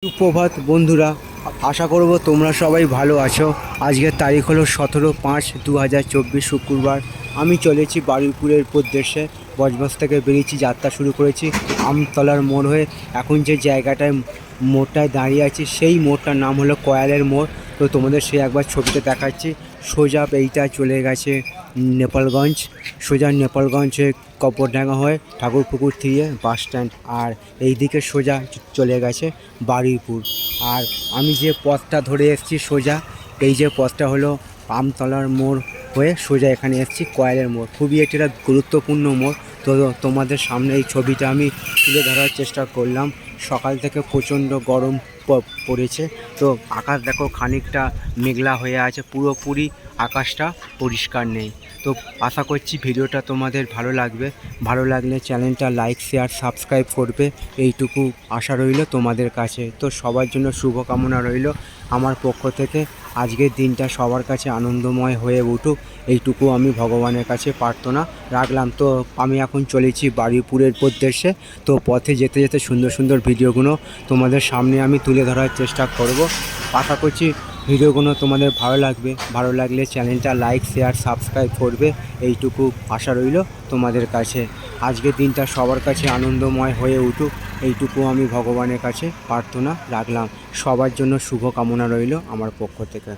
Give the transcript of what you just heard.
সুপ্রভাত বন্ধুরা, আশা করব তোমরা সবাই ভালো আছো। আজকের তারিখ হলো 17/5/2024 শুক্রবার। আমি চলেছি বারুইপুরের উদ্দেশ্যে। বজবজ থেকে বেরিয়েছি, যাত্রা শুরু করেছি আমতলার মোড় হয়ে। এখন যে জায়গাটায় মোড়টায় দাঁড়িয়ে আছি সেই মোড়টার নাম হলো কয়ালের মোড়। তো তোমাদের সে একবার ছবিতে দেখাচ্ছি। সোজা এইটা চলে গেছে নেপালগঞ্জ, সোজা নেপালগঞ্জে কপরডাঙ্গা হয়ে ঠাকুরপুকুর থেকে বাস স্ট্যান্ড, আর এই দিকে সোজা চলে গেছে বারুইপুর। আর আমি যে পথটা ধরে এসেছি সোজা, এই যে পথটা হলো আমতলার মোড় হয়ে সোজা এখানে এসেছি কয়ালের মোড়। খুবই একটা গুরুত্বপূর্ণ মোড়। তো তোমাদের সামনে এই ছবিটা আমি তুলে ধরার চেষ্টা করলাম। সকাল থেকে প্রচণ্ড গরম পড়েছে। তো আকাশ দেখো খানিকটা মেঘলা হয়ে আছে, পুরোপুরি আকাশটা পরিষ্কার নেই। তো আশা করছি ভিডিওটা তোমাদের ভালো লাগবে। ভালো লাগলে চ্যানেলটা লাইক, শেয়ার, সাবস্ক্রাইব করবে, এইটুকু আশা রইল তোমাদের কাছে। তো সবার জন্য শুভকামনা রইল আমার পক্ষ থেকে। আজকের দিনটা সবার কাছে আনন্দময় হয়ে উঠুক, এইটুকু আমি ভগবানের কাছে প্রার্থনা রাখলাম। তো আমি এখন চলেছি বারুইপুরের উদ্দেশ্যে। তো পথে যেতে যেতে সুন্দর সুন্দর ভিডিওগুলো তোমাদের সামনে আমি তুলে ধরার চেষ্টা করব। আশা করছি ভিডিওগুলো তোমাদের ভালো লাগবে। ভালো লাগলে চ্যানেলটা লাইক, শেয়ার, সাবস্ক্রাইব করবে, এইটুকু আশা রইল তোমাদের কাছে। আজকের দিনটা সবার কাছে আনন্দময় হয়ে উঠুক, এইটুকু আমি ভগবানের কাছে প্রার্থনা রাখলাম। সবার জন্য শুভ কামনা রইল আমার পক্ষ থেকে।